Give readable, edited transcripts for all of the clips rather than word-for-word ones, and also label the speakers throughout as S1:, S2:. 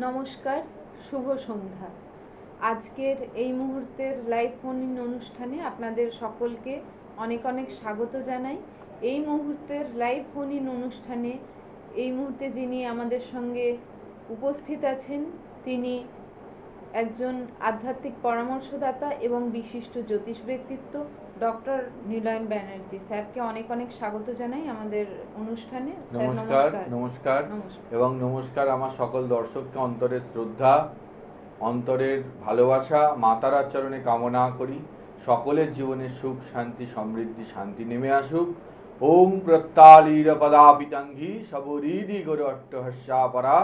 S1: নমস্কার, শুভ সন্ধ্যা। আজকের এই মুহূর্তের লাইভ ফোন ইন অনুষ্ঠানে আপনাদের সকলকে অনেক অনেক স্বাগত জানাই। এই মুহূর্তের লাইভ ফোন ইন অনুষ্ঠানে এই মুহূর্তে যিনি আমাদের সঙ্গে উপস্থিত আছেন তিনি একজন আধ্যাত্মিক পরামর্শদাতা এবং বিশিষ্ট জ্যোতিষ ব্যক্তিত্ব ডক্টর নীলয়ন ব্যানার্জি। স্যারকে অনেক অনেক স্বাগত জানাই আমাদের অনুষ্ঠানে।
S2: নমস্কার। নমস্কার এবং নমস্কার আমার সকল দর্শককে অন্তরের শ্রদ্ধা, অন্তরের ভালোবাসা, মাতারার চরণে কামনা করি সকলের জীবনে সুখ, শান্তি, সমৃদ্ধি, শান্তি নেমে আসুক। ওম প্রত্যালীর পদাপিতাঙ্গি সবরিদি গরু অট্টহস্যা পরা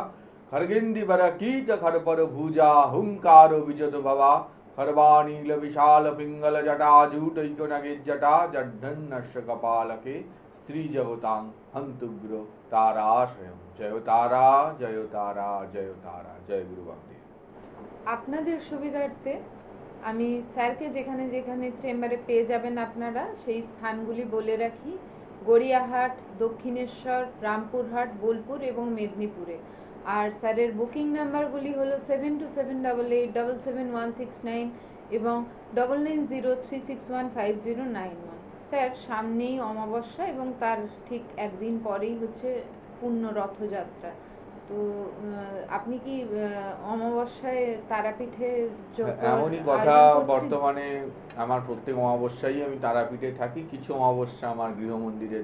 S2: খর্গেন্দি পরা কীট খরপর ভুজা হুঙ্কার বিজত ভবা খর্বাণীল বিশাল পিঙ্গল জটা জুটৈক নাগের জটা জড্ডন্নস্য কপালকে স্ত্রী জগতাং হন্তুগ্র তারাশয়ম। জয় তারা, জয় তারা, জয় তারা, জয় গুরু বামদেব।
S1: আপনাদের সুবিধার্থে আমি স্যারকে যেখানে যেখানে চেম্বারে পেয়ে যাবেন আপনারা সেই স্থানগুলি বলে রাখি। গড়িয়াহাট, দক্ষিণেশ্বর, রামপুরহাট, বোলপুর এবং মেদিনীপুরে। আর স্যারের বুকিং নাম্বারগুলি হলো 7278877169 এবং 9903615091। স্যার, সামনেই অমাবস্যা এবং তার ঠিক একদিন পরেই হচ্ছে পূর্ণ রথযাত্রা। তো আপনি কি অমাবস্যায় তারাপীঠে
S2: এমনই কথা, বর্তমানে আমার প্রত্যেক অমাবস্যায় আমি তারাপীঠে থাকি। কিছু অমাবস্যা আমার গৃহমন্দিরে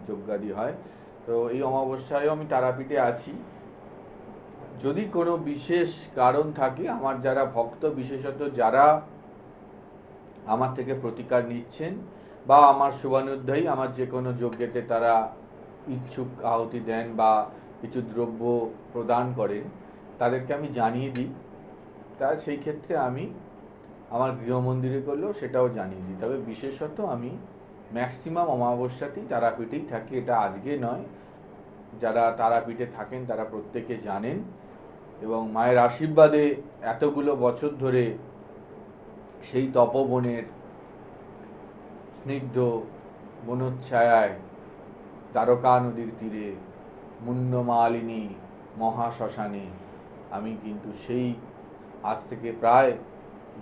S2: যজ্ঞাদি হয়, তো এই অমাবস্যায়ও আমি তারাপীঠে আছি। যদি কোনো বিশেষ কারণ থাকে, আমার যারা ভক্ত, বিশেষত যারা আমার থেকে প্রতিকার নিচ্ছেন বা আমার শুভানুধ্যায়ী, আমার যে কোনো যজ্ঞেতে তারা ইচ্ছুক আহুতি দেন বা কিছু দ্রব্য প্রদান করেন, তাদেরকে আমি জানিয়ে দিই। তা সেই ক্ষেত্রে আমি আমার গৃহমন্দিরে করলেও সেটাও জানিয়ে দিই। তবে বিশেষত আমি ম্যাক্সিমাম অমাবস্যাতেই তারাপীঠেই থাকি। এটা আজকে নয়, যারা তারাপীঠে থাকেন তারা প্রত্যেকে জানেন এবং মায়ের আশীর্বাদে এতগুলো বছর ধরে সেই তপবনের স্নিগ্ধ বনোচ্ছায়ায়, দ্বারকা নদীর তীরে, মুন্ডমালিনী মহাশ্মশানে আমি কিন্তু সেই আজ থেকে প্রায়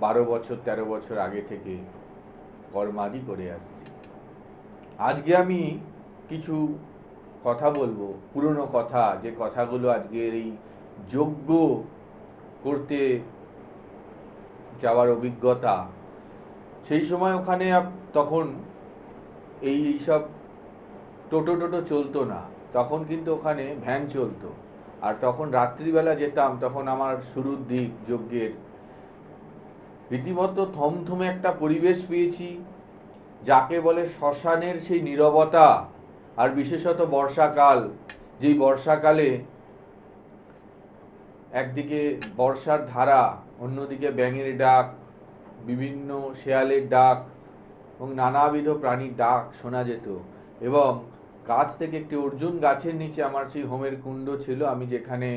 S2: 12 বছর 13 বছর আগে থেকে কর্মাদি করে আসছি। আজকে আমি কিছু কথা বলবো, পুরনো কথা, যে কথাগুলো আজকের এই যজ্ঞ করতে যাওয়ার অভিজ্ঞতা। সেই সময় ওখানে তখন এইসব টোটো চলতো না, তখন কিন্তু ওখানে ভ্যান চলতো। আর তখন রাত্রিবেলা যেতাম, তখন আমার শুরুর দিক যজ্ঞের, রীতিমতো থমথমে একটা পরিবেশ পেয়েছি, যাকে বলে শ্মশানের সেই নীরবতা। আর বিশেষত বর্ষাকাল, যেই বর্ষাকালে একদিকে বর্ষার ধারা, অন্যদিকে ব্যাঙের ডাক, বিভিন্ন শেয়ালের ডাক এবং নানাবিধ প্রাণীর ডাক শোনা যেত। এবং গাছ থেকে একটি অর্জুন গাছের নিচে আমার সেই হোমের কুণ্ড ছিল, আমি যেখানে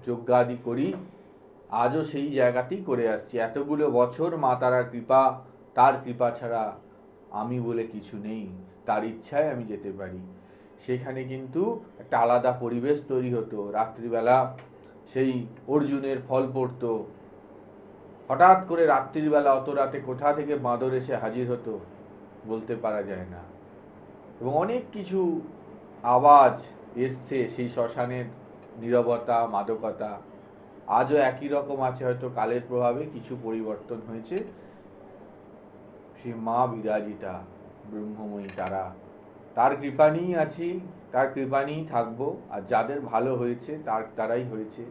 S2: যজ্ঞাদি করি, আজও সেই জায়গাতেই করে আসছি এতগুলো বছর। মা তারার কৃপা, তার কৃপা ছাড়া আমি বলে কিছু নেই, তার ইচ্ছায় আমি যেতে পারি। সেখানে কিন্তু একটা আলাদা পরিবেশ তৈরি হতো। রাত্রিবেলা সেই অর্জুনের ফল পড়তো, হঠাৎ করে রাত্রিবেলা অত রাতে কোথা থেকে বাঁদর এসে হাজির হতো বলতে পারা যায় না। এবং অনেক কিছু আওয়াজ এসছে, সেই শ্মশানের নীরবতা, মাদকতা আজও একই রকম আছে, হয়তো কালের প্রভাবে কিছু পরিবর্তন হয়েছে। সেই মা বিরাজিতা ব্রহ্মময়ী তারা, তার কৃপা নিয়েই আছি, তার কৃপা নিয়েই থাকবো। আর যাদের ভালো হয়েছে তারাই হয়েছে।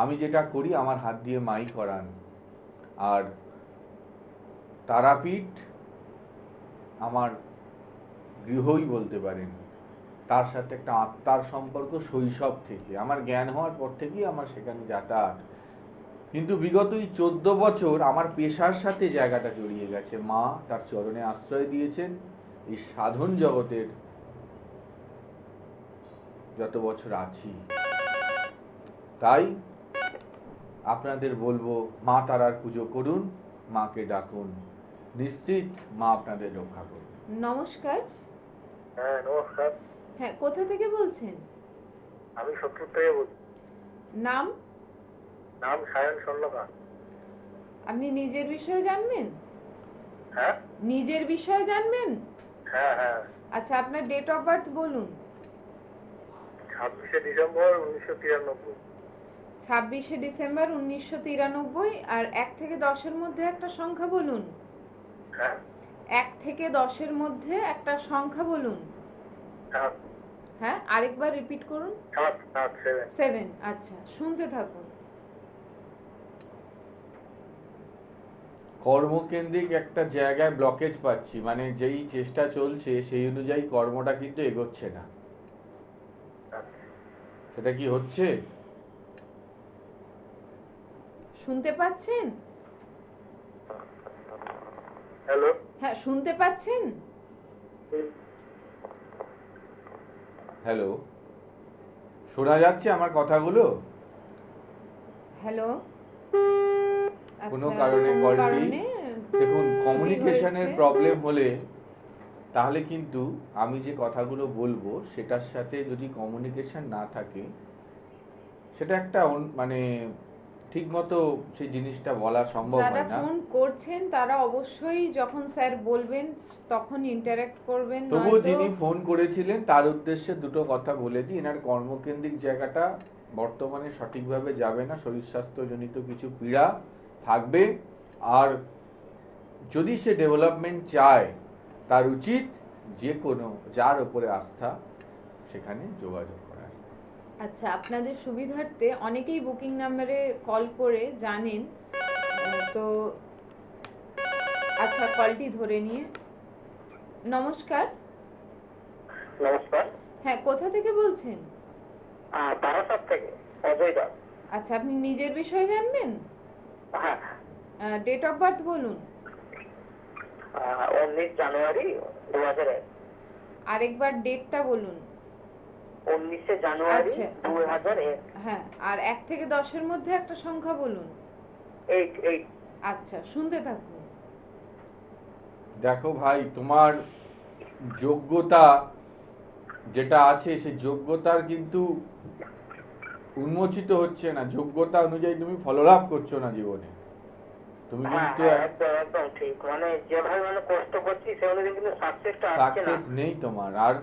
S2: আমি যেটা করি আমার হাত দিয়ে মাই করান। আর তারাপীঠ আমার গৃহই বলতে পারেন। তার সাথে একটা আত্মার সম্পর্ক শৈশব থেকে, আমার জ্ঞান হওয়ার পর থেকেই আমার সেখানে যাতায়াত। কিন্তু বিগত এই 14 বছর আমার পেশার সাথে জায়গাটা জড়িয়ে গেছে। মা তার চরণে আশ্রয় দিয়েছেন এই সাধন জগতের যত বছর আছি। তাই আপনাদের বলবো, মা তারার পুজো করুন, মাকে ডাকুন, নিশ্চিত মা আপনাদের রক্ষা করবে।
S1: নমস্কার।
S3: হ্যাঁ, নমস্কার।
S1: হ্যাঁ, কোথা থেকে বলছেন?
S3: আমি সত্তর থেকে বলছি।
S1: নাম?
S3: নাম সায়ন স্বর্ণকার।
S1: আপনি নিজের বিষয়ে জানবেন?
S3: হ্যাঁ
S1: নিজের বিষয়ে জানবেন?
S3: হ্যাঁ হ্যাঁ।
S1: আচ্ছা, আপনার ডেট অফ বার্থ বলুন।
S3: 26শে ডিসেম্বর 1993।
S1: 26শে ডিসেম্বর 1993। আর 1 থেকে 10-এর মধ্যে একটা সংখ্যা বলুন।
S3: হ্যাঁ
S1: 1 থেকে 10-এর মধ্যে একটা সংখ্যা বলুন।
S3: 7
S1: হ্যাঁ, আরেকবার রিপিট করুন।
S3: 7
S1: 7। আচ্ছা, শুনতে থাকুন।
S2: কর্মকেন্দ্রিক একটা জায়গায় ব্লকেজ পাচ্ছি, মানে যেই চেষ্টা চলছে সেই অনুযায়ী কর্মটা কিন্তু এগোচ্ছে না। সেটা কি হচ্ছে?
S1: শুনতে পাচ্ছেন?
S3: হ্যালো।
S1: হ্যাঁ, শুনতে পাচ্ছেন?
S2: হ্যালো, শোনা যাচ্ছে আমার কথাগুলো?
S1: হ্যালো।
S2: কোনো
S1: আচ্ছা,
S2: কারণে
S1: কোনো
S2: কলটি,
S1: কারণে
S2: দেখুন, কমিউনিকেশনের
S1: হয়েছে।
S2: প্রবলেম হলে তাহলে কিন্তু আমি যে কথাগুলো বলবো সেটার সাথে যদি কমিউনিকেশন না থাকে সেটা একটা মানে ঠিকমতো সেই জিনিসটা বলা সম্ভব
S1: যারা
S2: হয় না।
S1: ফোন করছেন তারা অবশ্যই যখন স্যার বলবেন তখন ইন্টারঅ্যাক্ট করবেন,
S2: তবুও
S1: নয়তো
S2: যিনি ফোন করেছিলেন তার উদ্দেশ্যে দুটো কথা বলে দিই। এনার কর্মকেন্দ্রিক জায়গাটা বর্তমানে সঠিকভাবে যাবে না, শরীর স্বাস্থ্যজনিত কিছু পীড়া থাকবে। আর যদি সে ডেভেলপমেন্ট চায় তার উচিত যে কোনো যার উপরে আস্থা সেখানে যোগাযোগ করার।
S1: আচ্ছা, আপনাদের সুবিধার্থে অনেকেই বুকিং নাম্বারে কল করে জানেন, তো আচ্ছা, কলটি ধরে নিয়ে। নমস্কার।
S3: নমস্কার।
S1: হ্যাঁ, কোথা থেকে বলছেন?
S3: বারাসাত থেকে অজয় দাস।
S1: আচ্ছা, আপনি নিজের বিষয়ে জানবেন?
S3: হ্যাঁ
S1: ডেট অফ বার্থ বলুন।
S3: 19 জানুয়ারি 2001।
S1: আরেকবার ডেটটা বলুন।
S3: 19শে জানুয়ারি
S1: আচ্ছা, আচ্ছা, আচ্ছা।
S3: 2001।
S1: হ্যাঁ, আর 1 থেকে 10-এর মধ্যে একটা সংখ্যা বলুন।
S3: 8।
S1: আচ্ছা, শুনতে থাকুন।
S2: দেখো ভাই, তোমার যোগ্যতা যেটা আছে সেই যোগ্যতার কিন্তু উন্মোচিত হচ্ছে না, যোগ্যতা অনুযায়ী তুমি ফললাভ করছো না জীবনে। তুমি
S3: হ্যাঁ
S2: কিন্তু
S3: হ্যাঁ, একদম ঠিক। মানে যেভাবে মানে কষ্ট করছি সে অনুযায়ী কিন্তু সাকসেসটা আসছে না।
S2: সাকসেস নেই তোমার। আর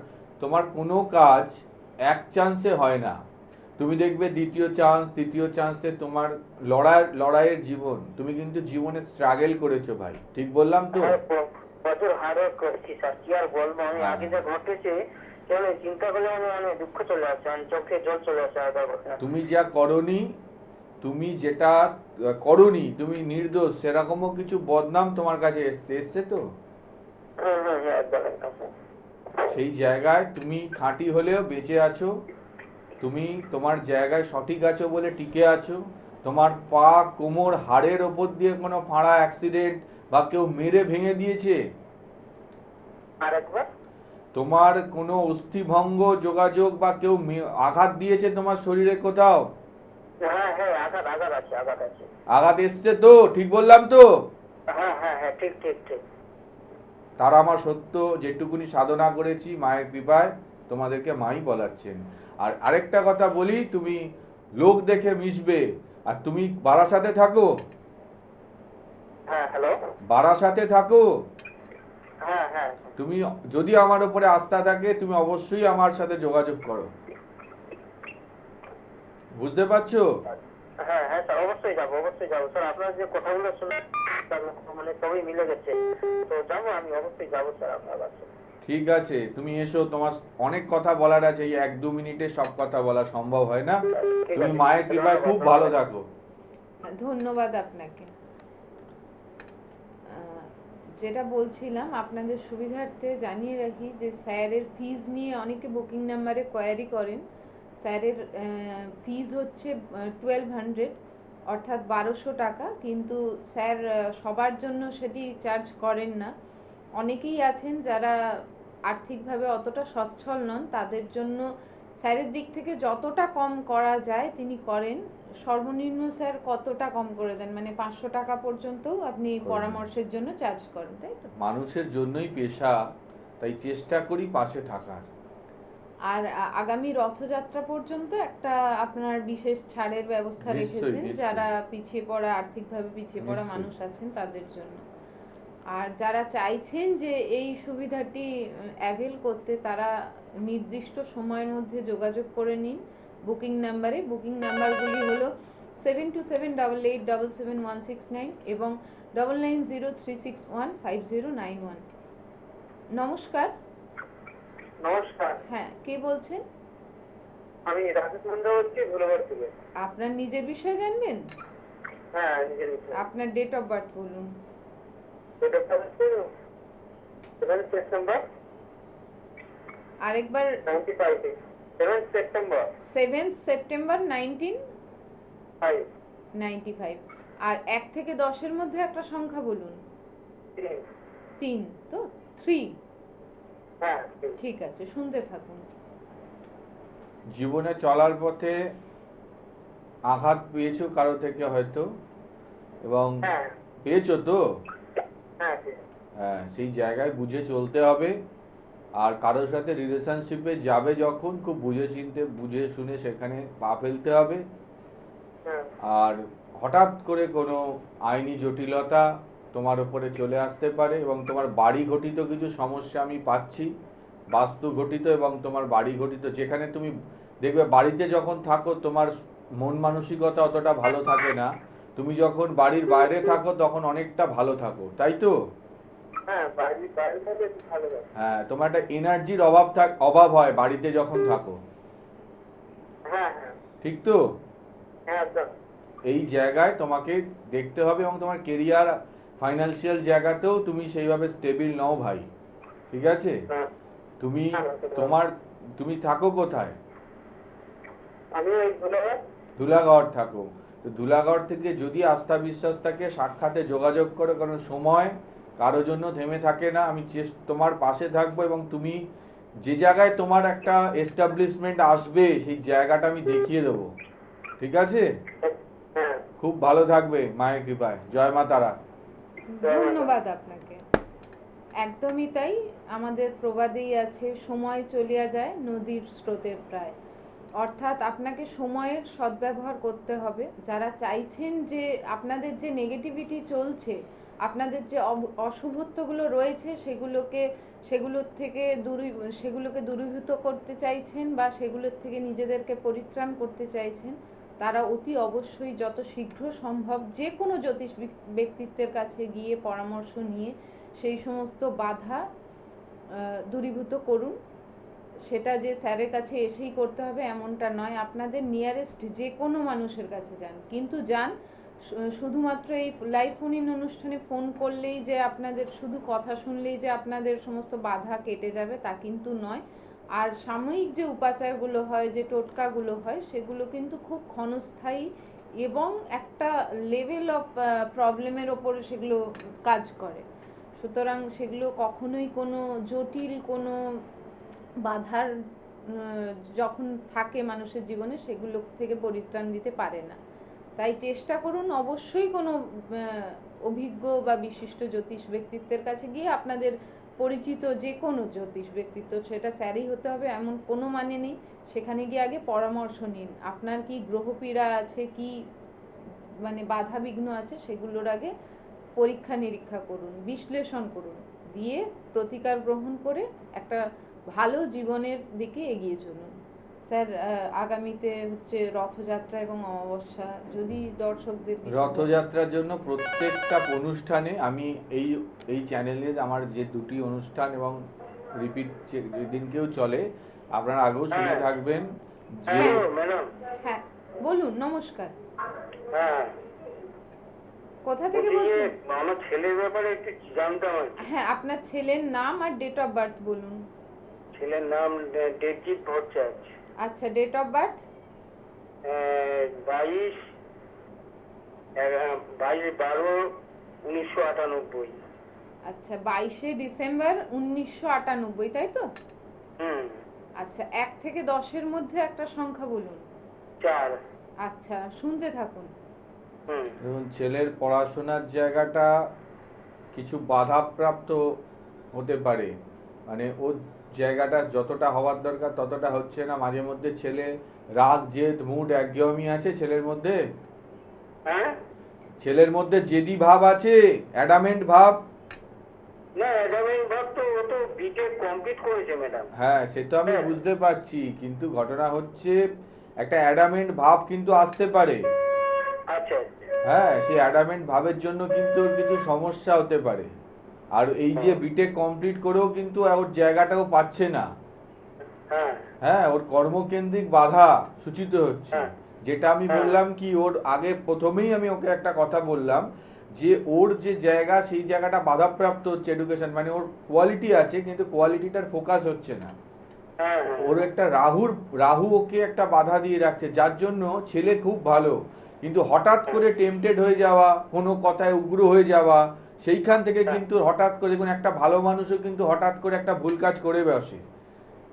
S2: তোমার কোনো কাজ এক চান্সে হয় না। তুমি দেখবে দ্বিতীয় চান্স, তৃতীয় চান্সে তোমার লড়াইয়ের জীবন। তুমি কিন্তু জীবনে স্ট্রাগল করেছো ভাই, ঠিক বললাম তো?
S3: প্রচুর হার্ড ওয়ার্ক করছি স্যার, কি আর বলবো। আমি
S2: হ্যাঁ।
S3: আগে যা ঘটেছে মানে চিন্তা করলে মানে দুঃখ চলে আসছে, মানে চোখে জল চলে আসছে।
S2: তুমি যা করনি, তুমি যেটা করনি, তুমি নির্দোষ, সেরকমও কিছু বদনাম তোমার কাছে এসছে তো।
S3: একদম একদম।
S2: সেই জায়গায় তুমি খাঁটি হলেও বেঁচে আছো, তুমি তোমার জায়গায় সঠিক আছো বলে টিকে আছো। তোমার পা, কোমর, হাড়ের ওপর দিয়ে কোনো ফাঁড়া অ্যাক্সিডেন্ট বা কেউ মেরে ভেঙে দিয়েছে?
S3: আরেকবার।
S2: তোমার কোনো অস্থিভঙ্গ যোগাযোগ বা কেউ আঘাত দিয়েছে তোমার শরীরে কোথাও?
S3: হ্যাঁ হ্যাঁ, আঘাত আছে, আঘাত আছে।
S2: আঘাত এসছে তো, ঠিক বললাম তো?
S3: হ্যাঁ হ্যাঁ হ্যাঁ, ঠিক ঠিক ঠিক।
S2: তারা আমার সত্য যেটুকুনি সাধনা করেছি মায়ের কৃপায় তোমাদেরকে মাই বলাচ্ছেন। আর আরেকটা কথা বলি, তুমি লোক দেখে মিশবে। আর তুমি বারাসাতে থাকো?
S3: হ্যাঁ হ্যালো।
S2: বারাসাতে থাকো?
S3: হ্যাঁ হ্যাঁ
S2: তুমি যদি আমার উপরে আস্থা থাকে তুমি অবশ্যই আমার সাথে যোগাযোগ করো, বুঝতে পারছো?
S3: হ্যাঁ হ্যাঁ স্যার, অবশ্যই যাবো স্যার। আপনার যে কথাগুলো শুনে মানে সবই মিলে গেছে, তো যাবো, আমি অবশ্যই যাবো স্যার আপনার কাছে।
S2: ঠিক আছে, তুমি এসো। তোমার অনেক কথা বলার আছে, এই 1-2 মিনিটে সব কথা বলা সম্ভব হয় না। তুমি মায়ের কৃপায় খুব ভালো থাকো।
S1: ধন্যবাদ আপনাকে। যেটা বলছিলাম, আপনাদের সুবিধার্থে জানিয়ে রাখি যে স্যারের ফিজ নিয়ে অনেকে বুকিং নাম্বারে কোয়ারি করেন। স্যারের ফিজ হচ্ছে 1200, অর্থাৎ 1200 টাকা। কিন্তু স্যার সবার জন্য সেটি চার্জ করেন না। অনেকেই আছেন যারা আর্থিকভাবে অতটা সচ্ছল নন, তাদের জন্য স্যারের দিক থেকে যতটা কম করা যায় তিনি করেন। সর্বনিম্ন স্যার কতটা কম করে দেন, মানে 500 টাকা পর্যন্ত আপনি পরামর্শের জন্য চার্জ করেন, তাই তো?
S2: মানুষের জন্যই পেশা, তাই চেষ্টা করি পাশে থাকার।
S1: আর আগামী রথযাত্রা পর্যন্ত একটা আপনার বিশেষ ছাড়ের ব্যবস্থা
S2: নিশ্চয়ই,
S1: রেখেছেন
S2: নিশ্চয়ই।
S1: যারা পিছিয়ে পড়া আর্থিকভাবে পিছিয়ে পড়া
S2: নিশ্চয়ই।
S1: মানুষ আছেন তাদের জন্য। আর যারা চাইছেন যে এই সুবিধাটি অ্যাভেল করতে, তারা নির্দিষ্ট সময়ের মধ্যে যোগাযোগ করে নিন বুকিং নাম্বারে। বুকিং নাম্বারগুলি হলো 7278877169 এবং 9903615091। নমস্কার।
S3: নমস্কার,
S1: হ্যাঁ, কে বলছেন?
S3: আমি রাকেশ মন্ডল বলছি ভুলবার থেকে।
S1: আপনার নিজের বিষয় জানবেন?
S3: হ্যাঁ, নিজের বিষয়।
S1: আপনার ডেট অফ বার্থ বলুন।
S3: এটা হচ্ছে 7 সেপ্টেম্বর
S1: আরেকবার।
S3: 95, 7 সেপ্টেম্বর
S1: 7 সেপ্টেম্বর
S3: 5
S1: 1995। আর 1 থেকে 10-এর মধ্যে একটা সংখ্যা বলুন। 3 তো 3।
S3: হ্যাঁ,
S1: ঠিক আছে, শুনতে থাকুন।
S2: জীবনে চলার পথে আঘাত পেয়েছো কারো থেকে হয়তো, এবং
S3: হ্যাঁ,
S2: পেয়েছো তো?
S3: হ্যাঁ, ঠিক।
S2: হ্যাঁ, সেই জায়গায় বুঝে চলতে হবে। আর কারোর সাথে রিলেশনশিপে যাবে যখন, খুব বুঝে চিনতে বুঝে শুনে সেখানে পা ফেলতে হবে।
S3: হ্যাঁ,
S2: আর হঠাৎ করে কোনো আইনি জটিলতা তোমার উপরে চলে আসতে পারে, এবং তোমার বাড়ি ঘটিত কিছু সমস্যা আমি পাচ্ছি, বাস্তু ঘটিত এবং তোমার বাড়ি ঘটিত। যেখানে তুমি দেখবে বাড়িতে যখন থাকো তোমার মন মানসিকতা অতটা ভালো থাকে না, তুমি যখন বাড়ির বাইরে থাকো তখন অনেকটা ভালো থাকো, তাই তো?
S3: হ্যাঁ, বাড়িতে একটু ভালো লাগে।
S2: হ্যাঁ, তোমার একটা এনার্জির অভাব হয় বাড়িতে যখন থাকো,
S3: হ্যাঁ, হ্যাঁ,
S2: ঠিক তো?
S3: হ্যাঁ, একদম।
S2: এই জায়গায় তোমাকে দেখতে হবে, এবং তোমার কেরিয়ার ফাইন্যান্সিয়াল জায়গাতেও তুমি সেইভাবে স্টেবিল নও ভাই, ঠিক আছে?
S3: হ্যাঁ,
S2: তুমি
S3: হ্যাঁ,
S2: তুমি থাকো কোথায়?
S3: আমি ওই ভুলবার।
S2: ধুলাগড় থাকো। তো ধুলাগড় থেকে যদি আস্থা বিশ্বাস থাকে সাক্ষাতে যোগাযোগ করো, কারণ সময় কারোর জন্য থেমে থাকে না। আমি তোমার পাশে থাকবো, এবং তুমি যে জায়গায় তোমার একটা এস্টাবলিশমেন্ট আসবে সেই জায়গাটা আমি দেখিয়ে দেবো, ঠিক আছে?
S3: হ্যাঁ,
S2: খুব ভালো থাকবে মায়ের কৃপায়। জয় মা তারা।
S1: ধন্যবাদ আপনাকে। একদমই তাই। আমাদের প্রবাদেই আছে, সময় চলিয়া যায় নদীর স্রোতের প্রায়। অর্থাৎ আপনাকে সময়ের সদ্ব্যবহার করতে হবে। যারা চাইছেন যে আপনাদের যে নেগেটিভিটি চলছে, আপনাদের যে অশুভত্বগুলো রয়েছে সেগুলোকে দূরীভূত করতে চাইছেন, বা সেগুলোর থেকে নিজেদেরকে পরিত্রাণ করতে চাইছেন, তারা অতি অবশ্যই যত শীঘ্র সম্ভব যে কোনো জ্যোতিষ ব্যক্তিত্বের কাছে গিয়ে পরামর্শ নিয়ে সেই সমস্ত বাধা দূরীভূত করুন। সেটা যে স্যারের কাছে এসেই করতে হবে এমনটা নয়, আপনাদের নিয়ারেস্ট যে কোনো মানুষের কাছে যান, কিন্তু যান শুধুমাত্র এই লাইভ ফোন ইন অনুষ্ঠানে ফোন করলেই যে আপনাদের, শুধু কথা শুনলেই যে আপনাদের সমস্ত বাধা কেটে যাবে তা কিন্তু নয়। আর সাময়িক যে উপাচারগুলো হয়, যে টোটকাগুলো হয়, সেগুলো কিন্তু খুব ক্ষণস্থায়ী এবং একটা লেভেল অফ প্রবলেমের ওপরে সেগুলো কাজ করে। সুতরাং সেগুলো কখনোই কোনো জটিল কোনো বাধার যখন থাকে মানুষের জীবনে, সেগুলো থেকে পরিত্রাণ দিতে পারে না। তাই চেষ্টা করুন অবশ্যই কোনো অভিজ্ঞ বা বিশিষ্ট জ্যোতিষ ব্যক্তিত্বের কাছে গিয়ে, আপনাদের পরিচিত যে কোনো জ্যোতিষ ব্যক্তিত্ব, সেটা স্যারই হতে হবে এমন কোনো মানে নেই, সেখানে গিয়ে আগে পরামর্শ নিন। আপনার কি গ্রহপীড়া আছে, কি মানে বাধা বিঘ্ন আছে, সেগুলোর আগে পরীক্ষা নিরীক্ষা করুন, বিশ্লেষণ করুন, দিয়ে প্রতিকার গ্রহণ করে একটা ভালো জীবনের দিকে এগিয়ে চলুন। স্যার, আগামীতে হচ্ছে রথযাত্রা এবং অমাবস্যা, যদি দর্শকদের
S2: রথযাত্রার জন্য প্রত্যেকটা অনুষ্ঠানে আমি এই চ্যানেলের আমার যে দুটি অনুষ্ঠান এবং রিপিট যেদিনকেও চলে, আপনারা আগেও শুনে থাকবেন যে
S3: ম্যাডাম।
S1: হ্যাঁ বলুন। নমস্কার,
S3: হ্যাঁ,
S1: কোথা থেকে বলছেন?
S3: আমার ছেলের ব্যাপারে একটু জানতাম।
S1: হ্যাঁ, আপনার ছেলের নাম আর ডেট অফ বার্থ বলুন।
S3: ছেলের নাম দেবজিৎ ভট্টাচার্য।
S1: আচ্ছা, ডেট অফ বার্থ?
S3: 22/12/1998।
S1: আচ্ছা, 22শে ডিসেম্বর 1998, তাই তো?
S3: হুম।
S1: আচ্ছা, 1 থেকে 10-এর মধ্যে একটা সংখ্যা বলুন।
S3: 4।
S1: আচ্ছা, শুনতে থাকুন।
S3: হুম।
S2: এবং ছেলের পড়াশোনার জায়গাটা কিছু বাধাপ্রাপ্ত হতে পারে, মানে ও জায়গাটা যতটা হওয়ার দরকার ততটা হচ্ছে না, মাঝে মধ্যে ছেলে রাগ জেদ মুড একঘেয়েমি আছে ছেলের মধ্যে,
S3: হ্যাঁ
S2: ছেলের মধ্যে জেদি ভাব আছে, অ্যাডামেন্ট ভাব।
S3: না অ্যাডামেন্ট ভাব তো ও তো বিটেক কমপ্লিট করেছে ম্যাডাম।
S2: হ্যাঁ সে তো আমি
S3: হ্যাঁ।
S2: বুঝতে পারছি, কিন্তু ঘটনা হচ্ছে একটা অ্যাডামেন্ট ভাব কিন্তু আসতে পারে।
S3: আচ্ছা
S2: হ্যাঁ সেই অ্যাডামেন্ট ভাবের জন্য কিন্তু ওর কিছু সমস্যা হতে পারে। আর এই যে বিটেক কমপ্লিট করেও কিন্তু ওর জায়গাটাও পাচ্ছে না।
S3: হ্যাঁ
S2: হ্যাঁ ওর কর্মকেন্দ্রিক বাধা সূচিত হচ্ছে।
S3: হ্যাঁ।
S2: যেটা আমি
S3: হ্যাঁ।
S2: বললাম কি, ওর আগে প্রথমেই আমি ওকে একটা কথা বললাম যে ওর যে জায়গা সেই জায়গাটা বাধাপ্রাপ্ত হচ্ছে এডুকেশন, মানে ওর কোয়ালিটি আছে কিন্তু কোয়ালিটিটার ফোকাস হচ্ছে না।
S3: হ্যাঁ
S2: ওর একটা রাহু ওকে একটা বাধা দিয়ে রাখছে, যার জন্য ছেলে খুব ভালো কিন্তু হঠাৎ করে টেম্পটেড হয়ে যাওয়া, কোনো কথায় উগ্র হয়ে যাওয়া, সেইখান থেকে কিন্তু হঠাৎ করে দেখুন একটা ভালো মানুষও কিন্তু হঠাৎ করে একটা ভুল কাজ করে বসে।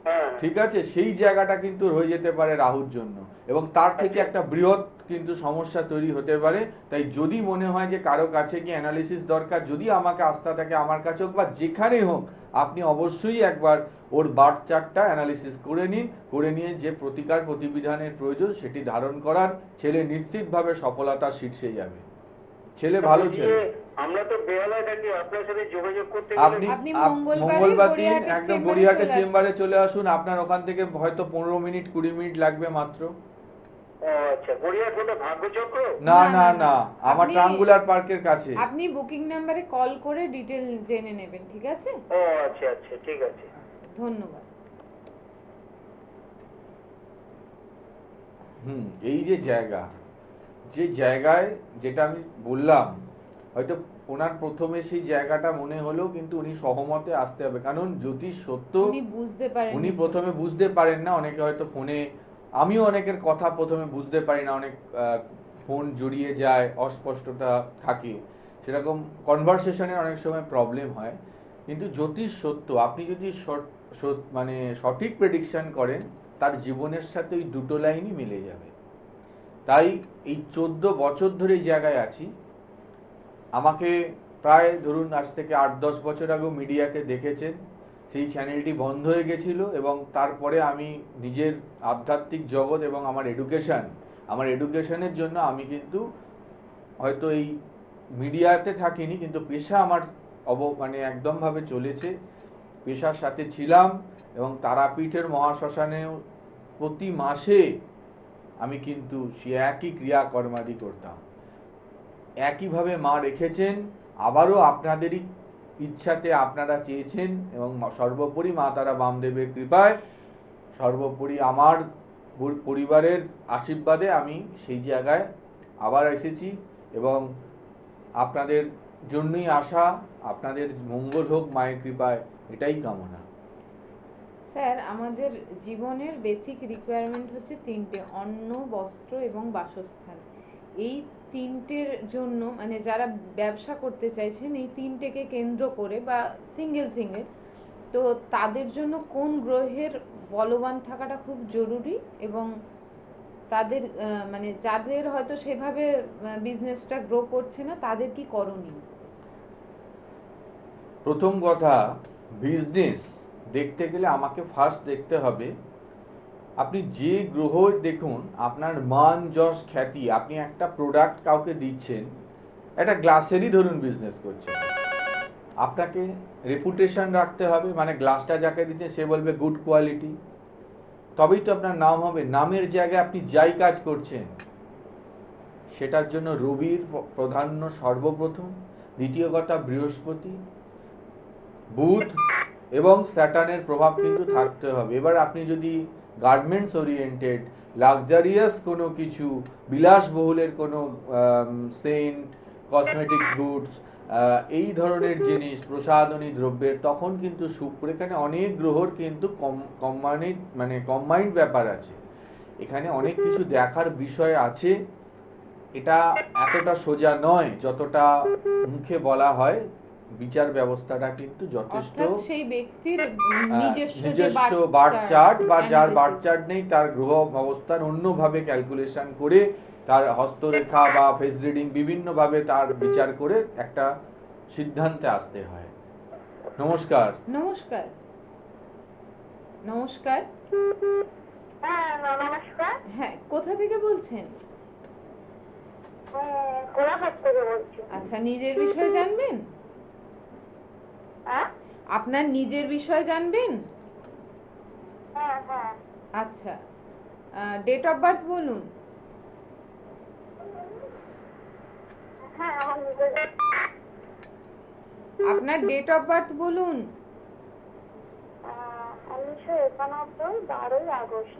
S3: হ্যাঁ
S2: ঠিক আছে, সেই জায়গাটা কিন্তু হয়ে যেতে পারে রাহুর জন্য, এবং তার থেকে একটা বৃহৎ কিন্তু সমস্যা তৈরি হতে পারে। তাই যদি মনে হয় যে কারো কাছে কি অ্যানালিসিস দরকার, যদি আমাকে আস্থা থাকে আমার কাছে হোক বা যেখানেই হোক, আপনি অবশ্যই একবার ওর বার্থ চার্টটা অ্যানালিসিস করে নিন, করে নিয়ে যে প্রতিকার প্রতিবিধানের প্রয়োজন সেটি ধারণ করার, ছেলে নিশ্চিতভাবে সফলতার শীর্ষে যাবে। ছেলে ভালো ছেলে।
S3: আমরা তো বেহালায় থাকি, আপনার সাথে যোগাযোগ করতে
S2: আপনি
S1: আপনি
S2: মঙ্গলবার দিন
S1: গড়িয়াহাটের
S2: একদম
S1: চেম্বারে
S2: গড়িয়াহাটের
S1: চলে
S2: চেম্বারে চলে আসুন। আপনার ওখান থেকে হয়তো 15-20 মিনিট লাগবে মাত্র।
S3: ও আচ্ছা, গড়িয়া কোটা ভাগ্যচক্র?
S2: না
S1: না,
S2: না
S1: না,
S2: না, আমার
S1: আপনি-
S2: ট্রাঙ্গুলার পার্কের কাছে।
S1: আপনি বুকিং নাম্বারে কল করে ডিটেল জেনে নেবেন, ঠিক আছে?
S3: ও আচ্ছা আচ্ছা, ঠিক আছে।
S1: আচ্ছা, ধন্যবাদ।
S2: এই যে জায়গা, যে জায়গায় যেটা আমি বললাম, হয়তো ওনার প্রথমে সেই জায়গাটা মনে হলেও কিন্তু উনি সহমতে আসতে হবে, কারণ জ্যোতিষ সত্য
S1: উনি বুঝতে পারেন,
S2: উনি প্রথমে বুঝতে পারেন না। অনেকে হয়তো ফোনে, আমিও অনেকের কথা প্রথমে বুঝতে পারি না, অনেক ফোন জড়িয়ে যায়, অস্পষ্টতা থাকে, সেরকম কনভারসেশনের অনেক সময় প্রবলেম হয়। কিন্তু জ্যোতিষ সত্য, আপনি যদি মানে সঠিক প্রেডিকশন করেন, তার জীবনের সাথে ওই দুটো লাইনই মিলে যাবে। তাই এই 14 বছর ধরে এই জায়গায় আছি। আমাকে প্রায় ধরুন আজ থেকে 8-10 বছর আগেও মিডিয়াতে দেখেছেন, সেই চ্যানেলটি বন্ধ হয়ে গেছিল, এবং তারপরে আমি নিজের আধ্যাত্মিক জগৎ এবং আমার এডুকেশনের জন্য আমি কিন্তু হয়তো এই মিডিয়াতে থাকিনি, কিন্তু পেশা আমার মানে একদমভাবে চলেছে, পেশার সাথে ছিলাম। এবং তারাপীঠের মহাশ্মশানেও প্রতি মাসে আমি কিন্তু সে একই ক্রিয়াকর্মাদি করতাম। একইভাবে মা রেখেছেন, আবারও আপনাদেরই ইচ্ছাতে আপনারা চেয়েছেন, এবং সর্বোপরি মা তারা বামদেবের কৃপায়, সর্বোপরি আমার পরিবারের আশীর্বাদে আমি সেই জায়গায় আবার এসেছি, এবং আপনাদের জন্যই আশা, আপনাদের মঙ্গল হোক মায়ের কৃপায়, এটাই কামনা।
S1: স্যার, আমাদের জীবনের বেসিক রিকোয়ারমেন্ট হচ্ছে তিনটে: অন্ন, বস্ত্র এবং বাসস্থান। এই তিনটের জন্য মানে যারা ব্যবসা করতে চাইছেন এই তিনটেকে কেন্দ্র করে বা সিঙ্গেল তো তাদের জন্য কোন গ্রহের বলবান থাকাটা খুব জরুরি, এবং তাদের মানে যাদের হয়তো সেভাবে বিজনেসটা গ্রো করছে না, তাদের কি করণীয়?
S2: প্রথম কথা, বিজনেস দেখতে গেলে আমাকে ফার্স্ট দেখতে হবে আপনি যে গ্রহ দেখুন, আপনার মান যশ খ্যাতি, আপনি একটা প্রোডাক্ট কাউকে দিচ্ছেন, একটা গ্লাসেরই ধরুন বিজনেস করছেন, আপনাকে রেপুটেশন রাখতে হবে, মানে গ্লাসটা যাকে দিচ্ছেন সে বলবে গুড কোয়ালিটি, তবেই তো আপনার নাম হবে। নামের জায়গায় আপনি যাই কাজ করছেন সেটার জন্য রবির প্রাধান্য সর্বপ্রথম, দ্বিতীয় কথা বৃহস্পতি, বুধ এবং স্যাটার্নের প্রভাব কিন্তু থাকতে হবে। এবার আপনি যদি গার্মেন্টস ওরিয়েন্টেড, লাক্সারিয়াস কোনো কিছু, বিলাসবহুলের কোনো সেন্ট, কসমেটিক্স গুডস, এই ধরনের জিনিস, প্রসাধনী দ্রব্যের, তখন কিন্তু শুক্র, এখানে অনেক গ্রহর কিন্তু কম্বাইন্ড ব্যাপার আছে, এখানে অনেক কিছু দেখার বিষয় আছে। এটা এতটা সোজা নয় যতটা মুখে বলা হয়। বিচার ব্যবস্থাটা কিন্তু যথেষ্ট,
S1: অর্থাৎ সেই ব্যক্তির
S2: নিজস্ব বার্থ চার্ট বা যার বার্থ চার্ট নেই তার গ্রহ অবস্থান অন্যভাবে ক্যালকুলেশন করে, তার হস্তরেখা বা ফেস রিডিং বিভিন্নভাবে তার বিচার করে একটা সিদ্ধান্তে আসতে হয়। নমস্কার।
S1: নমস্কার। নমস্কার।
S4: হ্যাঁ নমস্কার।
S1: হ্যাঁ, কোথা থেকে বলছেন?
S4: কোলাঘাট থেকে বলছি।
S1: আচ্ছা, নিজের বিষয় জানবেন?
S4: হ্যাঁ
S1: আপনার নিজের বিষয় জানবেন?
S4: হ্যাঁ হ্যাঁ
S1: আচ্ছা, ডেট অফ বার্থ বলুন।
S4: হ্যাঁ আমার নিজের
S1: আপনার ডেট অফ বার্থ বলুন।
S4: 1991 12ই আগস্ট।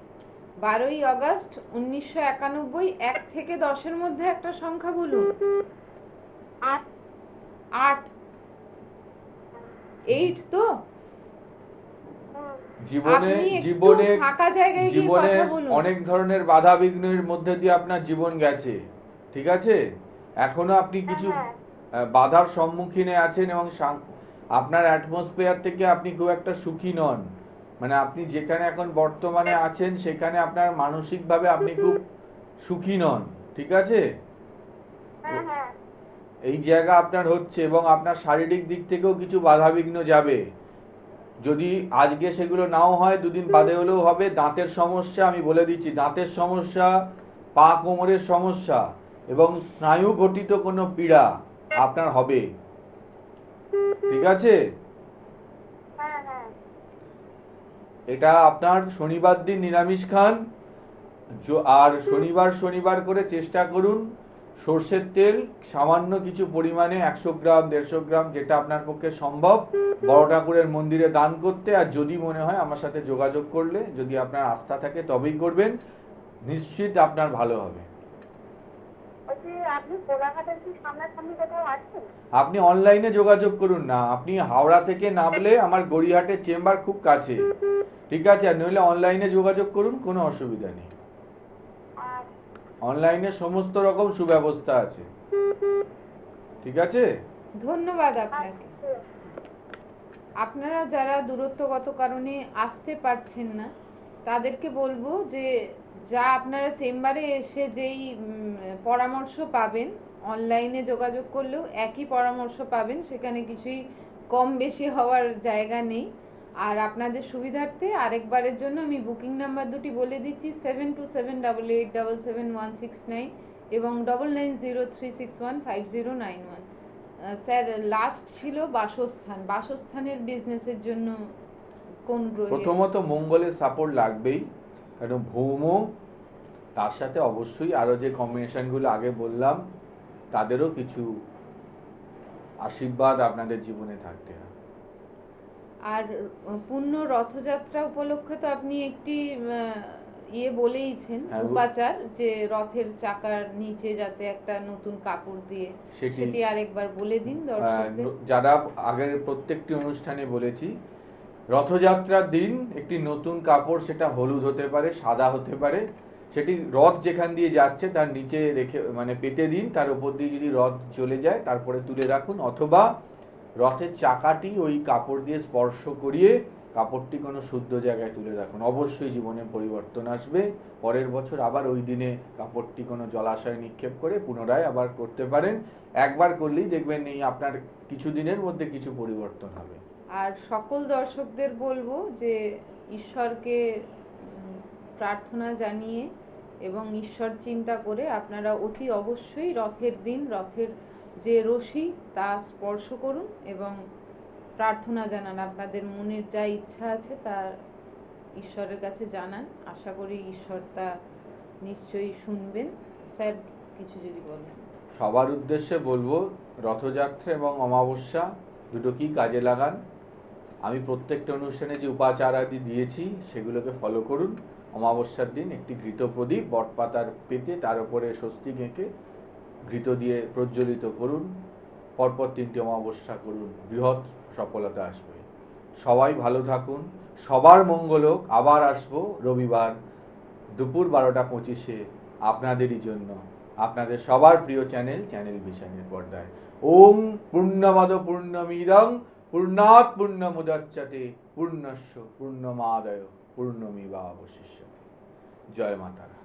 S1: 12ই আগস্ট 1991। 1 থেকে 10-এর মধ্যে একটা সংখ্যা বলুন।
S4: 8।
S1: 8। 8 তো?
S2: জীবনে
S1: আপনি একটু
S2: জীবনে
S1: ফাঁকা জায়গায় গিয়ে
S2: জীবনে
S1: কথা বলুন।
S2: অনেক ধরনের বাধা বিঘ্নের মধ্যে দিয়ে আপনার জীবন গেছে, ঠিক আছে? এখনো আপনি কিছু বাধার সম্মুখীনে আছেন এবং আপনার অ্যাটমসফিয়ার থেকে আপনি খুব একটা সুখী নন। মানে আপনি যেখানে এখন বর্তমানে আছেন সেখানে আপনার মানসিকভাবে আপনি খুব সুখী নন, ঠিক আছে?
S4: হ্যাঁ হ্যাঁ
S2: এই জায়গা আপনার হচ্ছে এবং আপনার শারীরিক দিক থেকেও কিছু বাধাবিঘ্ন যাবে। যদি আজকে সেগুলো নাও হয়, দুদিন বাদে হলেও হবে। দাঁতের সমস্যা, আমি বলে দিচ্ছি, দাঁতের সমস্যা, পা কোমরের সমস্যা এবং স্নায়ু ঘটিত কোনো পীড়া আপনার হবে, ঠিক আছে?
S4: হ্যাঁ হ্যাঁ
S2: এটা আপনার শনিবার দিন নিরামিষ খান, আর শনিবার করে চেষ্টা করুন সর্ষের তেল সামান্য কিছু পরিমাণে 100 গ্রাম 150 গ্রাম যেটা আপনার পক্ষে সম্ভব বড় ঠাকুরের মন্দিরে দান করতে। আর যদি মনে হয় আমার সাথে যোগাযোগ করলে, যদি আপনার আস্থা থাকে তবেই করবেন, নিশ্চিত আপনার ভালো হবে।
S4: বলছি আপনি কোলাঘাটের কি সামনাসামনি কোথাও আছেন?
S2: আপনি অনলাইনে যোগাযোগ করুন না, আপনি হাওড়া থেকে নামলে আমার গড়িয়াহাটের চেম্বার খুব কাছে, ঠিক আছে? আর নইলে অনলাইনে যোগাযোগ করুন, কোনো অসুবিধা নেই। অনলাইনে সমস্ত রকম সুব্যবস্থা আছে, ঠিক আছে?
S1: ধন্যবাদ আপনাকে। আপনারা যারা দূরত্বগত কারণে আসতে পারছেন না তাদেরকে বলবো যে যা আপনারা চেম্বারে এসে যেই পরামর্শ পাবেন, অনলাইনে যোগাযোগ করলেও একই পরামর্শ পাবেন, সেখানে কিছুই কম বেশি হওয়ার জায়গা নেই। আর আপনাদের সুবিধার্থে আরেকবারের জন্য আমি বুকিং নাম্বার দুটি বলে দিচ্ছি: 7278877169 এবং 9903615091। স্যার, লাস্ট ছিল বাসস্থানের বিজনেসের জন্য কোন গ্রহে?
S2: প্রথমত মঙ্গলের সাপোর্ট লাগবেই, কারণ ভৌম, তার সাথে অবশ্যই আরো যে কম্বিনেশনগুলো আগে বললাম তাদেরও কিছু আশীর্বাদ আপনাদের জীবনে থাকতে হবে।
S1: আর পূর্ণ রথযাত্রা উপলক্ষে তো আপনি একটি বলেইছেন, উপাচার, যে রথের চাকার নিচে যাতে একটা নতুন কাপড় দিয়ে, সেটি আরেকবার বলে দিন দর্শকদের।
S2: যারা আগের প্রত্যেকটি অনুষ্ঠানে বলেছি, রথযাত্রার দিন একটি নতুন কাপড়, সেটা হলুদ হতে পারে, সাদা হতে পারে, সেটি রথ যেখান দিয়ে যাচ্ছে তার নিচে রেখে মানে পেতে দিন। তার উপর দিয়ে যদি রথ চলে যায় তারপরে তুলে রাখুন, অথবা রথের চাকাটি ওই কাপড় দিয়ে স্পর্শ করিয়ে কাপড়টি কোনো শুদ্ধ জায়গায় তুলে রাখুন। অবশ্যই জীবনে পরিবর্তন আসবে। পরের বছর আবার ওই দিনে কাপড়টি কোনো জলাশয়ে নিক্ষেপ করে পুনরায় আবার করতে পারেন। একবার করলেই দেখবেন এই আপনার কিছু দিনের মধ্যে কিছু পরিবর্তন হবে।
S1: আর সকল দর্শকদের বলবো যে ঈশ্বরকে প্রার্থনা জানিয়ে এবং ঈশ্বর চিন্তা করে আপনারা অতি অবশ্যই রথের দিন রথের যে রশি তা স্পর্শ করুন এবং প্রার্থনা জানান। আপনাদের মনের যা ইচ্ছা আছে তা ঈশ্বরের কাছে জানান। আশা করি ঈশ্বর তা নিশ্চয়ই শুনবেন। স্যার, কিছু যদি বলেন।
S2: সবার উদ্দেশ্যে বলবো, রথযাত্রা এবং অমাবস্যা দুটোকেই কাজে লাগান। আমি প্রত্যেকটা অনুষ্ঠানে যে উপাচার আদি দিয়েছি সেগুলোকে ফলো করুন। অমাবস্যার দিন একটি ঘৃত প্রদীপ বটপাতার পেতে তার উপরে স্বস্তিক এঁকে ঘৃত দিয়ে প্রজ্বলিত করুন। পরপর 3টি অমাবস্যা করুন, বৃহৎ সফলতা আসবে। সবাই ভালো থাকুন, সবার মঙ্গল হোক। আবার আসবো রবিবার দুপুর 12টা 25-এ আপনাদেরই জন্য, আপনাদের সবার প্রিয় চ্যানেল ভিশনের পর্দায়। ওম পূর্ণমদ পূর্ণমিদং পূর্ণাৎ পূর্ণমুদচ্যতে পূর্ণস্য পূর্ণমাদায় পূর্ণমেবাবশিষ্যতে। জয় মাতারা।